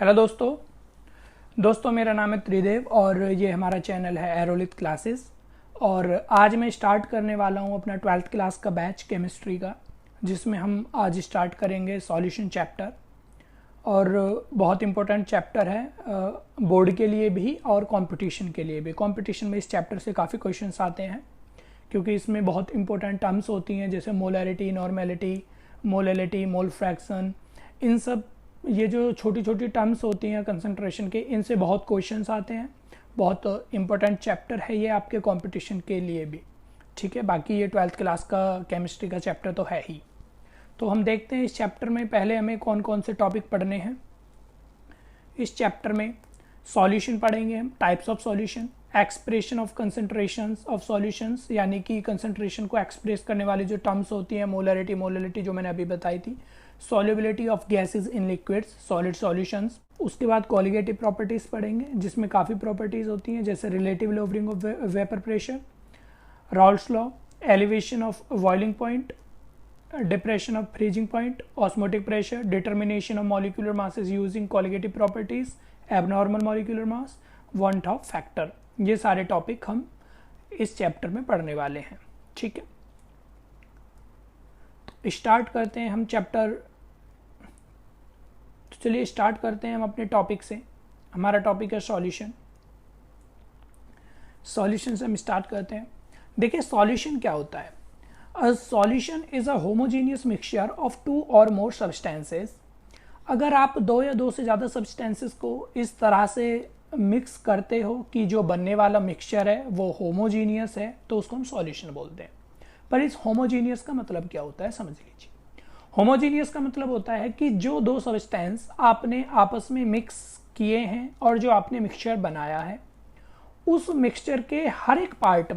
Hello दोस्तों मेरा नाम है त्रिदेव और ये हमारा चैनल है एरोलिथ क्लासेस। और आज मैं स्टार्ट करने वाला हूँ अपना 12th क्लास का बैच केमिस्ट्री का, जिसमें हम आज स्टार्ट करेंगे सॉल्यूशन चैप्टर। और बहुत इम्पोर्टेंट चैप्टर है बोर्ड के लिए भी और कंपटीशन के लिए भी। कंपटीशन में इस चैप्टर से काफ़ी क्वेश्चंस आते हैं क्योंकि इसमें बहुत इंपॉर्टेंट टर्म्स होती हैं, जैसे molarity, normality, molality, mole fraction. इन सब ये जो छोटी छोटी टर्म्स होती हैं कंसंट्रेशन के, इनसे बहुत क्वेश्चंस आते हैं। बहुत इंपॉर्टेंट चैप्टर है ये आपके कंपटीशन के लिए भी, ठीक है। बाकी ये 12th क्लास का केमिस्ट्री का चैप्टर तो है ही। तो हम देखते हैं इस चैप्टर में पहले हमें कौन कौन से टॉपिक पढ़ने हैं। इस चैप्टर में सॉल्यूशन पढ़ेंगे हम, types of solution, expression of concentrations of solutions, यानी कि कंसंट्रेशन को एक्सप्रेस करने वाली जो टर्म्स होती हैं, मोलैरिटी, मोलैलिटी जो मैंने अभी बताई थी, solubility of gases in liquids, solid solutions. उसके बाद कॉलिगेटिव प्रॉपर्टीज पढ़ेंगे जिसमें काफ़ी प्रॉपर्टीज होती हैं, जैसे relative lowering of vapour pressure, Raoult's law, elevation of boiling point, depression of freezing point, osmotic pressure, determination of molecular masses using colligative properties, abnormal molecular mass, van't Hoff factor. ये सारे topic हम इस chapter में पढ़ने वाले हैं, ठीक है। तो स्टार्ट करते हैं हम चैप्टर। तो चलिए स्टार्ट करते हैं हम अपने टॉपिक से। हमारा टॉपिक है सॉल्यूशन। सॉल्यूशन से हम स्टार्ट करते हैं। देखिए सॉल्यूशन क्या होता है। A solution is a homogeneous mixture of two or more substances. अगर आप दो या दो से ज़्यादा सब्सटेंसेस को इस तरह से मिक्स करते हो कि जो बनने वाला मिक्सचर है वो होमोजीनियस है, तो उसको हम सॉल्यूशन बोलते हैं। पर इस होमोजीनियस का मतलब क्या होता है समझ लीजिए। होमोजीनियस का मतलब होता है कि जो दो सब्सटेंस आपने आपस में मिक्स किए हैं और जो आपने मिक्सचर बनाया है, उस मिक्सचर के हर एक पार्ट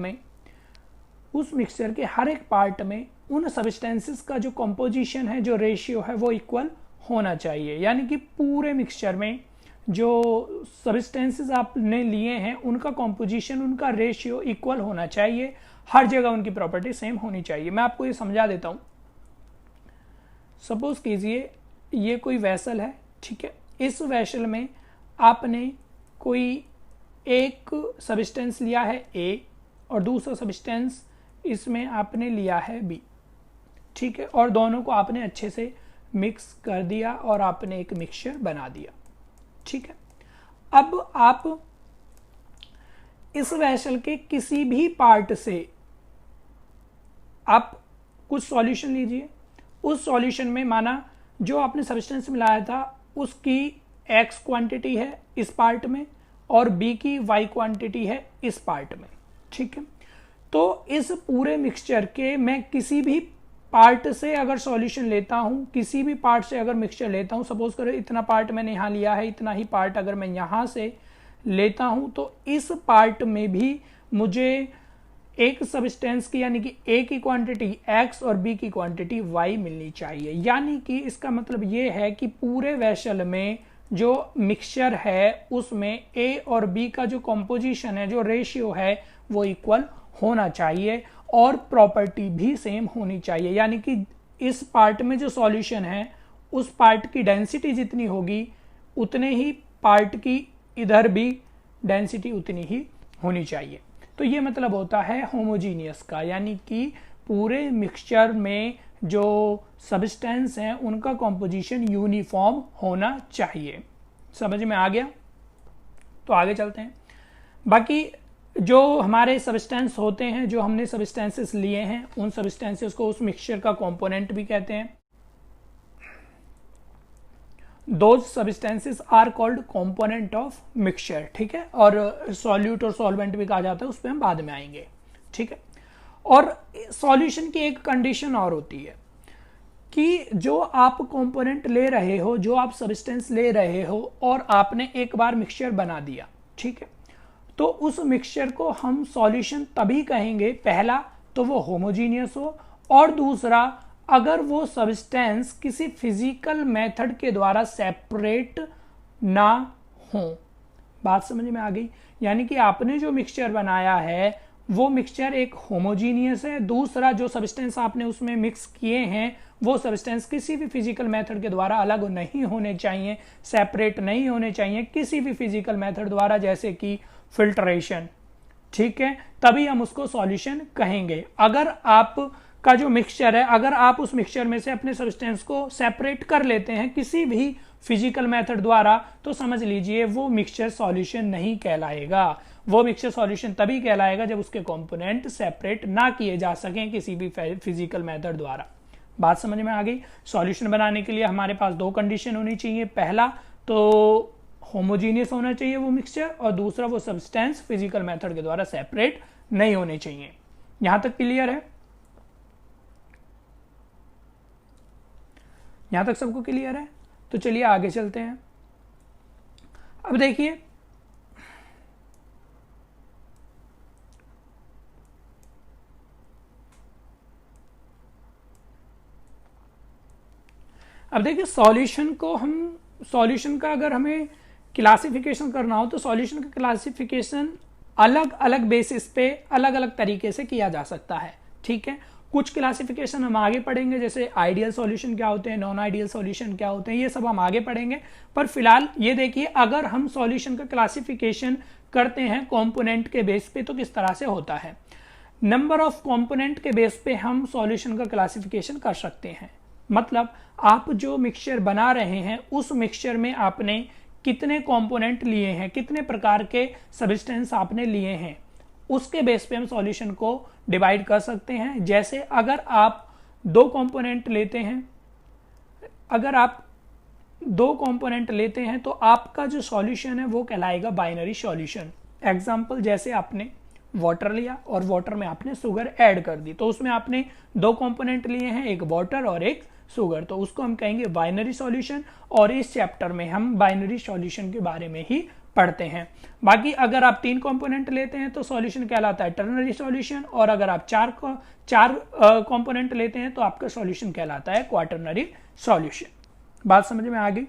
में उन सब्सटेंसेस का जो कंपोजिशन है, जो रेशियो है, वो इक्वल होना चाहिए। यानी कि पूरे मिक्सचर में जो सब्सटेंसेस आपने लिए हैं उनका कंपोजिशन, उनका रेशियो इक्वल होना चाहिए। हर जगह उनकी प्रॉपर्टी सेम होनी चाहिए। मैं आपको ये समझा देता हूं। सपोज कीजिए ये कोई वेसल है, ठीक है। इस वेसल में आपने कोई एक सब्सटेंस लिया है A और दूसरा सब्सटेंस इसमें आपने लिया है B, ठीक है। और दोनों को आपने अच्छे से मिक्स कर दिया और आपने एक मिक्सचर बना दिया, ठीक है। अब आप इस वेसल के किसी भी पार्ट से आप कुछ सॉल्यूशन लीजिए। उस सॉल्यूशन में माना जो आपने सब्सटेंस मिलाया था उसकी X क्वांटिटी है इस पार्ट में और B की Y क्वांटिटी है इस पार्ट में, ठीक है। तो इस पूरे मिक्सचर के मैं किसी भी पार्ट से अगर सॉल्यूशन लेता हूं, किसी भी पार्ट से अगर मिक्सचर लेता हूं, सपोज करो इतना पार्ट मैंने यहां लिया है, इतना ही पार्ट अगर मैं यहां से लेता हूं, तो इस पार्ट में भी मुझे एक सब्सटेंस की यानी कि A की क्वांटिटी X और B की क्वांटिटी Y मिलनी चाहिए। यानी कि इसका मतलब ये है कि पूरे वेसल में जो मिक्सचर है उसमें A और B का जो कंपोजिशन है, जो रेशियो है, वो इक्वल होना चाहिए और प्रॉपर्टी भी सेम होनी चाहिए। यानी कि इस पार्ट में जो सॉल्यूशन है उस पार्ट की डेंसिटी जितनी होगी उतने ही पार्ट की इधर भी डेंसिटी उतनी ही होनी चाहिए। तो ये मतलब होता है होमोजीनियस का, यानी कि पूरे मिक्सचर में जो सब्सटेंस हैं उनका कंपोजिशन यूनिफॉर्म होना चाहिए। समझ में आ गया? तो आगे चलते हैं। बाकी जो हमारे सब्सटेंस होते हैं, जो हमने सब्सटेंसेस लिए हैं, उन सब्सटेंसेस को उस मिक्सचर का कंपोनेंट भी कहते हैं। Those substances are called component of mixture, ठीक है। और सॉल्यूट और सॉल्वेंट भी कहा जाता है, उस पर हम बाद में आएंगे, ठीक है। और सॉल्यूशन की एक कंडीशन और होती है कि जो आप कंपोनेंट ले रहे हो, जो आप सब्सटेंस ले रहे हो और आपने एक बार मिक्सचर बना दिया, ठीक है, तो उस मिक्सचर को हम सॉल्यूशन तभी कहेंगे, पहला तो वो होमोजीनियस हो और दूसरा अगर वो सब्सटेंस किसी फिजिकल मेथड के द्वारा सेपरेट ना हो। बात समझ में आ गई? यानी कि आपने जो मिक्सचर बनाया है वो मिक्सचर एक होमोजीनियस है, दूसरा जो सब्सटेंस आपने उसमें मिक्स किए हैं वो सब्सटेंस किसी भी फिजिकल मेथड के द्वारा अलग नहीं होने चाहिए, सेपरेट नहीं होने चाहिए किसी भी फिजिकल मेथड द्वारा, जैसे कि फिल्ट्रेशन। ठीक है, तभी हम उसको सॉल्यूशन कहेंगे। अगर आप का जो मिक्सचर है, अगर आप उस मिक्सचर में से अपने सब्सटेंस को सेपरेट कर लेते हैं किसी भी फिजिकल मेथड द्वारा, तो समझ लीजिए वो मिक्सचर सॉल्यूशन नहीं कहलाएगा। वो मिक्सचर सॉल्यूशन तभी कहलाएगा जब उसके कंपोनेंट सेपरेट ना किए जा सकें किसी भी फिजिकल मेथड द्वारा। बात समझ में आ गई। सॉल्यूशन बनाने के लिए हमारे पास दो कंडीशन होनी चाहिए। पहला तो होमोजीनियस होना चाहिए वो मिक्सचर, और दूसरा वो सब्सटेंस फिजिकल मेथड के द्वारा सेपरेट नहीं होने चाहिए। यहां तक क्लियर है? यहां तक सबको क्लियर है? तो चलिए आगे चलते हैं। अब देखिए, सॉल्यूशन का अगर हमें क्लासिफिकेशन करना हो तो सॉल्यूशन का क्लासिफिकेशन अलग अलग बेसिस पे अलग अलग तरीके से किया जा सकता है। ठीक है, कुछ क्लासिफिकेशन हम आगे पढ़ेंगे, जैसे आइडियल सॉल्यूशन क्या होते हैं, नॉन आइडियल सॉल्यूशन क्या होते हैं, ये सब हम आगे पढ़ेंगे। पर फिलहाल ये देखिए, अगर हम सॉल्यूशन का क्लासिफिकेशन करते हैं कंपोनेंट के बेस पे तो किस तरह से होता है। नंबर ऑफ कंपोनेंट के बेस पे हम सॉल्यूशन का क्लासिफिकेशन कर सकते हैं। मतलब आप जो मिक्सचर बना रहे हैं उस मिक्सचर में आपने कितने कंपोनेंट लिए हैं, कितने प्रकार के सब्सटेंस आपने लिए हैं, उसके बेस पे हम सॉल्यूशन को डिवाइड कर सकते हैं। जैसे अगर आप दो कंपोनेंट लेते हैं तो आपका जो सॉल्यूशन है वो कहलाएगा बाइनरी सॉल्यूशन। एग्जांपल, जैसे आपने वाटर लिया और वाटर में आपने शुगर ऐड कर दी, तो उसमें आपने दो कंपोनेंट लिए हैं, एक वाटर और एक शुगर, तो उसको हम कहेंगे बाइनरी सॉल्यूशन। और इस चैप्टर में हम बाइनरी सॉल्यूशन के बारे में ही पढ़ते हैं। बाकी अगर आप तीन कंपोनेंट लेते हैं तो सॉल्यूशन कहलाता है टर्नरी सॉल्यूशन, और अगर आप चार कंपोनेंट लेते हैं तो आपका सॉल्यूशन कहलाता है क्वाटरनरी सॉल्यूशन। बात समझ में आ गई?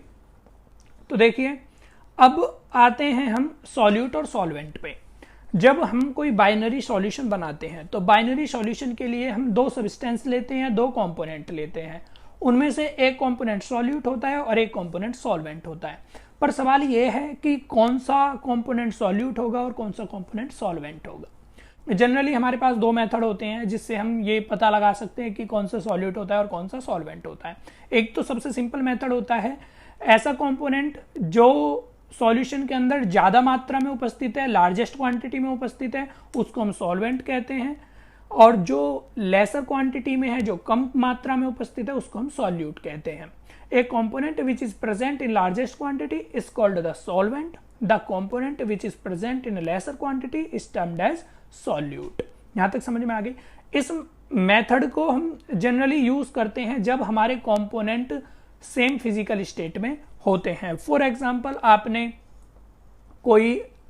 तो देखिए, अब आते हैं हम सॉल्यूट और सॉल्वेंट पे। जब हम कोई बाइनरी सॉल्यूशन बनाते हैं तो बाइनरी सॉल्यूशन के लिए हम दो सब्सटेंस लेते हैं, दो कंपोनेंट लेते हैं, उनमें से एक कंपोनेंट सॉल्यूट होता है और एक कंपोनेंट सॉल्वेंट होता है। पर सवाल यह है कि कौन सा कंपोनेंट सॉल्यूट होगा और कौन सा कंपोनेंट सॉल्वेंट होगा। जनरली हमारे पास दो मेथड होते हैं जिससे हम ये पता लगा सकते हैं कि कौन सा सॉल्यूट होता है और कौन सा सॉल्वेंट होता है। एक तो सबसे सिंपल मेथड होता है, ऐसा कंपोनेंट जो सॉल्यूशन के अंदर ज्यादा मात्रा में उपस्थित है, लार्जेस्ट क्वांटिटी में उपस्थित है, उसको हम सॉल्वेंट कहते हैं, और जो लेसर क्वांटिटी में है, जो कम मात्रा में उपस्थित है, उसको हम सॉल्यूट कहते हैं। A component which is present in largest quantity is called the solvent. The component which is present in a lesser quantity is termed as solute. यहां तक समझ में आ गई। इस मेथड को हम जनरली यूज करते हैं जब हमारे कंपोनेंट सेम फिजिकल स्टेट में होते हैं। फॉर एग्जांपल,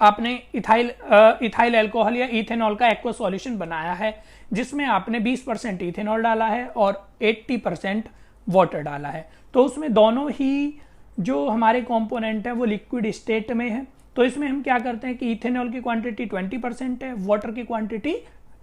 आपने इथाइल अल्कोहल या इथेनॉल का एक्वा सॉल्यूशन बनाया है, जिसमें आपने 20% इथेनॉल डाला है और 80% वाटर डाला है। तो उसमें दोनों ही जो हमारे कंपोनेंट है वो लिक्विड स्टेट में है। तो इसमें हम क्या करते हैं कि इथेनॉल की क्वांटिटी 20% है, वाटर की क्वांटिटी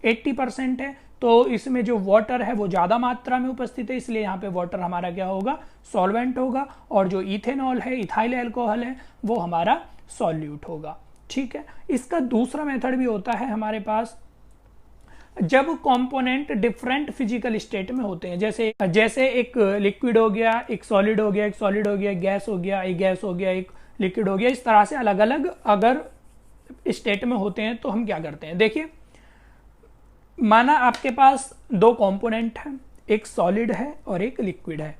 80% है। तो इसमें जो वाटर है वो ज्यादा मात्रा में उपस्थित है, इसलिए यहाँ पे वाटर हमारा क्या होगा, सॉल्वेंट होगा, और जो इथेनॉल है, इथाइल अल्कोहल है, वो हमारा सॉल्यूट होगा। ठीक है, इसका दूसरा मेथड भी होता है हमारे पास, जब कंपोनेंट डिफरेंट फिजिकल स्टेट में होते हैं। जैसे एक लिक्विड हो गया, एक सॉलिड हो गया, एक सॉलिड हो गया, एक गैस हो गया, एक गैस हो गया, एक लिक्विड हो गया। इस तरह से अलग अलग अगर स्टेट में होते हैं तो हम क्या करते हैं, देखिए, माना आपके पास दो कंपोनेंट है, एक सॉलिड है और एक लिक्विड है।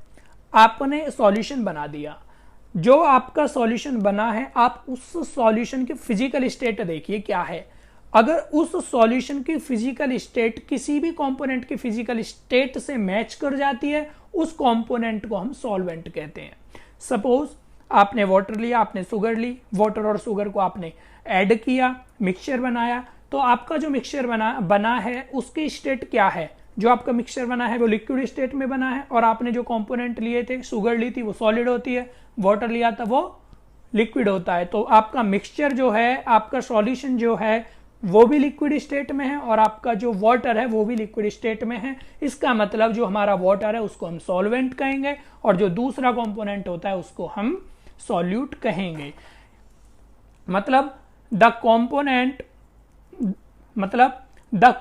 आपने सॉल्यूशन बना दिया। जो आपका सॉल्यूशन बना है, आप उस सॉल्यूशन की फिजिकल स्टेट देखिए क्या है। अगर उस सॉल्यूशन की फिजिकल स्टेट किसी भी कंपोनेंट की फिजिकल स्टेट से मैच कर जाती है, उस कंपोनेंट को हम सॉल्वेंट कहते हैं। सपोज आपने वाटर लिया, आपने शुगर ली, वाटर और शुगर को आपने ऐड किया, मिक्सचर बनाया, तो आपका जो मिक्सचर बना है उसकी स्टेट क्या है। जो आपका मिक्सचर बना है वो लिक्विड स्टेट में बना है, और आपने जो कंपोनेंट लिए थे, शुगर ली थी, वो सॉलिड होती है, वाटर लिया था वो लिक्विड होता है। तो आपका मिक्सचर जो है, आपका सॉल्यूशन जो है, वो भी लिक्विड स्टेट में है और आपका जो वाटर है वो भी लिक्विड स्टेट में है। इसका मतलब जो हमारा वाटर है उसको हम सॉल्वेंट कहेंगे और जो दूसरा कंपोनेंट होता है उसको हम सॉल्यूट कहेंगे। मतलब the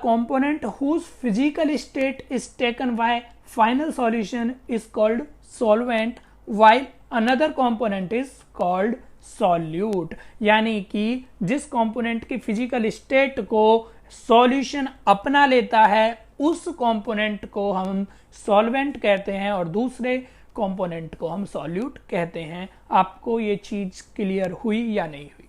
component whose physical state is taken by final solution is called solvent while another component is called solute। यानी कि जिस कंपोनेंट की फिजिकल स्टेट को सॉल्यूशन अपना लेता है उस कंपोनेंट को हम सॉल्वेंट कहते हैं और दूसरे कंपोनेंट को हम सॉल्यूट कहते हैं। आपको ये चीज क्लियर हुई या नहीं हुई?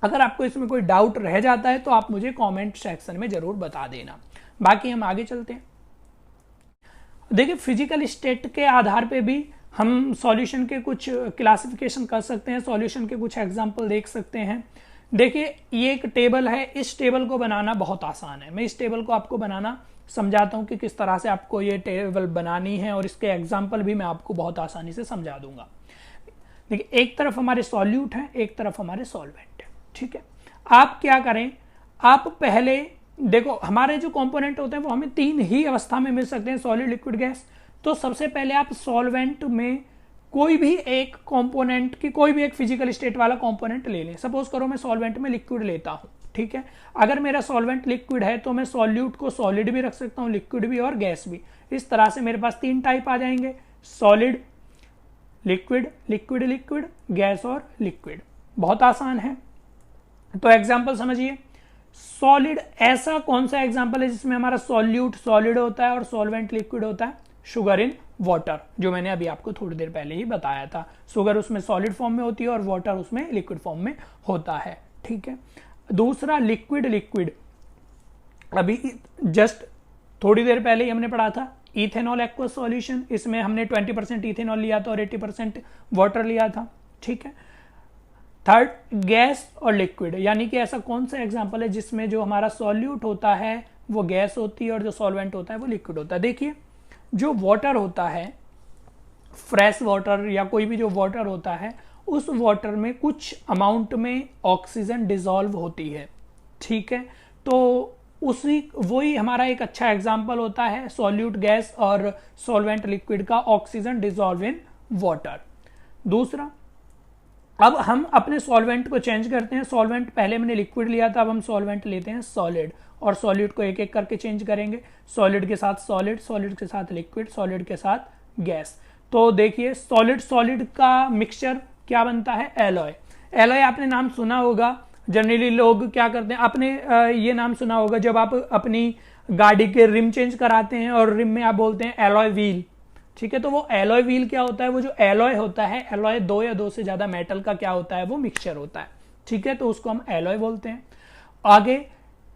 अगर आपको इसमें कोई डाउट रह जाता है तो आप मुझे कमेंट सेक्शन में जरूर बता देना। बाकी हम आगे चलते हैं। देखिए, फिजिकल स्टेट के आधार पे भी हम सॉल्यूशन के कुछ क्लासिफिकेशन कर सकते हैं, सॉल्यूशन के कुछ एग्जांपल देख सकते हैं। देखिए, ये एक टेबल है, इस टेबल को बनाना बहुत आसान है। मैं इस टेबल को आपको बनाना समझाता हूं कि किस तरह से आपको ये टेबल बनानी है और इसके एग्जाम्पल भी मैं आपको बहुत आसानी से समझा दूंगा। देखिए, एक तरफ हमारे सॉल्यूट है, एक तरफ हमारे सॉल्वेंट है, ठीक है। आप क्या करें, आप पहले देखो, हमारे जो कंपोनेंट होते हैं वो हमें तीन ही अवस्था में मिल सकते हैं, सॉलिड, लिक्विड, गैस। तो सबसे पहले आप सॉल्वेंट में कोई भी एक कंपोनेंट की कोई भी एक फिजिकल स्टेट वाला कंपोनेंट ले लें। सपोज करो मैं सॉल्वेंट में लिक्विड लेता हूं, ठीक है। अगर मेरा सॉल्वेंट लिक्विड है तो मैं सॉल्यूट को सॉलिड भी रख सकता हूं, लिक्विड भी और गैस भी। इस तरह से मेरे पास तीन टाइप आ जाएंगे, solid, liquid, liquid liquid, gas और लिक्विड। बहुत आसान है। तो एग्जाम्पल समझिए, सॉलिड ऐसा कौन सा एग्जाम्पल है जिसमें हमारा सॉल्यूट सॉलिड होता है और सॉल्वेंट लिक्विड होता है? शुगर इन वाटर, जो मैंने अभी आपको थोड़ी देर पहले ही बताया था। शुगर उसमें सॉलिड फॉर्म में होती है और वाटर उसमें लिक्विड फॉर्म में होता है, ठीक है। दूसरा लिक्विड लिक्विड, अभी जस्ट थोड़ी देर पहले ही हमने पढ़ा था, इथेनॉल एक्वस सॉल्यूशन। इसमें हमने 20% इथेनॉल लिया था और 80% वाटर लिया था, ठीक है। थर्ड, गैस और लिक्विड, यानी कि ऐसा कौन सा एग्जांपल है जिसमें जो हमारा सॉल्यूट होता है वो गैस होती है और जो सॉल्वेंट होता है वो लिक्विड होता है। देखिए, जो वाटर होता है, फ्रेश वाटर या कोई भी जो वाटर होता है, उस वाटर में कुछ अमाउंट में ऑक्सीजन डिसॉल्व होती है, ठीक है। तो वही हमारा एक अच्छा एग्जाम्पल होता है सॉल्यूट गैस और सॉल्वेंट लिक्विड का, ऑक्सीजन डिसॉल्व इन वाटर। दूसरा, अब हम अपने सॉल्वेंट को चेंज करते हैं। सॉल्वेंट पहले हमने लिक्विड लिया था, अब हम सॉल्वेंट लेते हैं सॉलिड, और सॉलिड को एक एक करके चेंज करेंगे। सॉलिड के साथ सॉलिड, सॉलिड के साथ लिक्विड, सॉलिड के साथ गैस। तो देखिए, सॉलिड सॉलिड का मिक्सचर क्या बनता है? एलॉय। एलॉय आपने नाम सुना होगा। जनरली लोग क्या करते हैं, आपने ये नाम सुना होगा जब आप अपनी गाड़ी के रिम चेंज कराते हैं और रिम में आप बोलते हैं एलॉय व्हील, ठीक है। तो वो एलॉय व्हील क्या होता है? वो जो एलॉय होता है, एलॉय दो या दो से ज्यादा मेटल का क्या होता है? वो मिक्सचर होता है, ठीक है। तो उसको हम एलॉय बोलते हैं। आगे,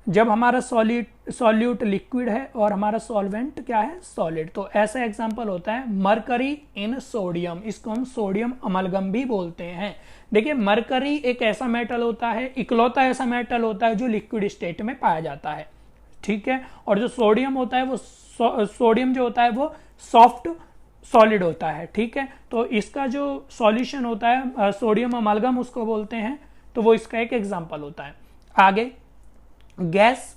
जब हमारा सॉल्यूट लिक्विड है और हमारा सॉल्वेंट क्या है? सॉलिड, तो ऐसा एग्जांपल होता है मरकरी इन सोडियम। इसको हम सोडियम अमलगम भी बोलते हैं। देखिए, मरकरी एक ऐसा मेटल होता है, इकलौता ऐसा मेटल होता है जो लिक्विड स्टेट में पाया जाता है, ठीक है। और जो सोडियम होता है वो सोडियम जो होता है वो सॉफ्ट सॉलिड होता है, ठीक है। तो इसका जो सॉल्यूशन होता है सोडियम अमालगम उसको बोलते हैं, तो वो इसका एक एग्जांपल होता है। आगे, गैस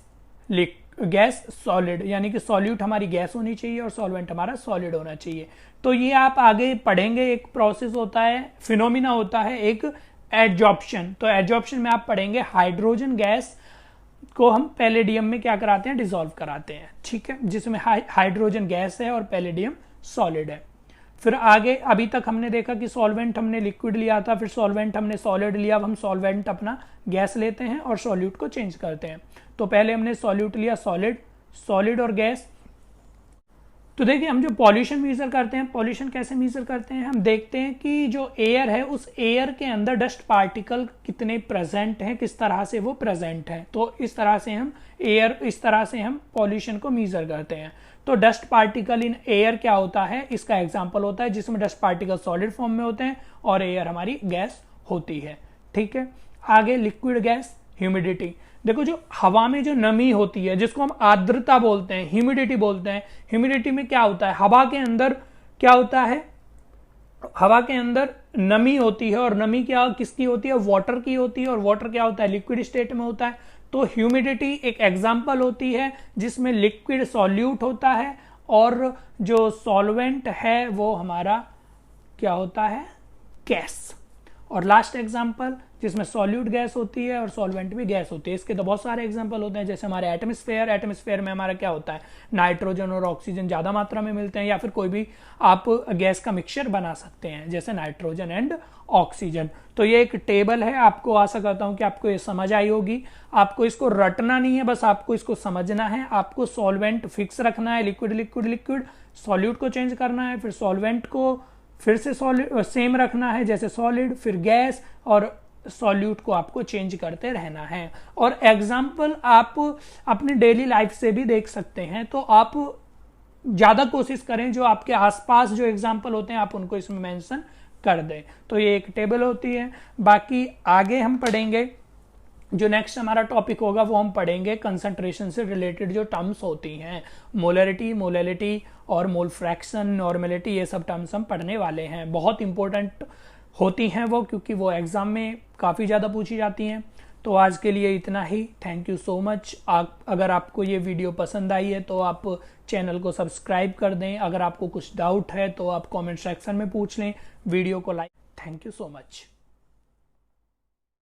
सॉलिड, यानी कि सॉल्यूट हमारी गैस होनी चाहिए और सॉल्वेंट हमारा सॉलिड होना चाहिए। तो ये आप आगे पढ़ेंगे, एक प्रोसेस होता है, फिनोमिना होता है एक एडजॉर्प्शन। तो एडजॉर्प्शन में आप पढ़ेंगे हाइड्रोजन गैस को हम पैलेडियम में क्या कराते हैं? डिसॉल्व कराते हैं, ठीक है, जिसमें हाइड्रोजन गैस है और पैलेडियम सॉलिड है। फिर आगे, अभी तक हमने देखा कि सॉल्वेंट हमने लिक्विड लिया था, फिर सॉल्वेंट हमने सॉलिड लिया। अब हम सॉल्वेंट अपना गैस लेते हैं और सॉल्यूट को चेंज करते हैं। तो पहले हमने सॉल्यूट लिया सॉलिड, सॉलिड और गैस। तो देखिए, हम जो पॉल्यूशन मेजर करते हैं, पॉल्यूशन कैसे मेजर करते हैं? हम देखते हैं कि जो एयर है उस एयर के अंदर डस्ट पार्टिकल कितने प्रेजेंट हैं, किस तरह से वो प्रेजेंट हैं। तो इस तरह से हम पॉल्यूशन को मेजर करते हैं। तो डस्ट पार्टिकल इन एयर क्या होता है? इसका एग्जांपल होता है जिसमें डस्ट पार्टिकल सॉलिड फॉर्म में होते हैं और एयर हमारी गैस होती है, ठीक है। आगे, लिक्विड गैस, ह्यूमिडिटी। देखो, जो हवा में जो नमी होती है जिसको हम आर्द्रता बोलते हैं, ह्यूमिडिटी बोलते हैं। ह्यूमिडिटी में क्या होता है? हवा के अंदर क्या होता है? हवा के अंदर नमी होती है और नमी क्या किसकी होती है? वाटर की होती है। और वाटर क्या होता है? लिक्विड स्टेट में होता है। तो ह्यूमिडिटी एक एग्जाम्पल होती है जिसमें लिक्विड सॉल्यूट होता है और जो सॉल्वेंट है वो हमारा क्या होता है, गैस। और लास्ट एग्जाम्पल जिसमें सॉल्यूट गैस होती है और सॉल्वेंट भी गैस होती है। इसके तो बहुत सारे एग्जाम्पल होते हैं, जैसे हमारे एटमॉस्फेयर में हमारा क्या होता है, नाइट्रोजन और ऑक्सीजन ज्यादा मात्रा में मिलते हैं, या फिर कोई भी आप गैस का मिक्सचर बना सकते हैं जैसे नाइट्रोजन एंड ऑक्सीजन। तो ये एक टेबल है, आपको आशा करता हूं कि आपको ये समझ आई होगी। आपको इसको रटना नहीं है, बस आपको इसको समझना है। आपको सॉल्वेंट फिक्स रखना है, लिक्विड लिक्विड लिक्विड, सॉल्यूट को चेंज करना है, फिर सॉल्वेंट को फिर से सेम रखना है जैसे सॉलिड, फिर गैस, और सॉल्यूट को आपको चेंज करते रहना है। और एग्जाम्पल आप अपनी डेली लाइफ से भी देख सकते हैं, तो आप ज्यादा कोशिश करें जो आपके आसपास जो एग्जाम्पल होते हैं आप उनको इसमें मेंशन कर दें। तो ये एक टेबल होती है। बाकी आगे हम पढ़ेंगे, जो नेक्स्ट हमारा टॉपिक होगा वो हम पढ़ेंगे कंसंट्रेशन से रिलेटेड जो टर्म्स होती हैं, मोलरिटी, मोलैलिटी और मोल फ्रैक्शन, नॉर्मेलिटी, ये सब टर्म्स हम पढ़ने वाले हैं। बहुत इंपॉर्टेंट होती हैं वो, क्योंकि वो एग्जाम में काफ़ी ज़्यादा पूछी जाती हैं। तो आज के लिए इतना ही। Thank you so much. अगर आपको ये वीडियो पसंद आई है तो आप चैनल को सब्सक्राइब कर दें। अगर आपको कुछ डाउट है तो आप कमेंट सेक्शन में पूछ लें। वीडियो को like. Thank you so much.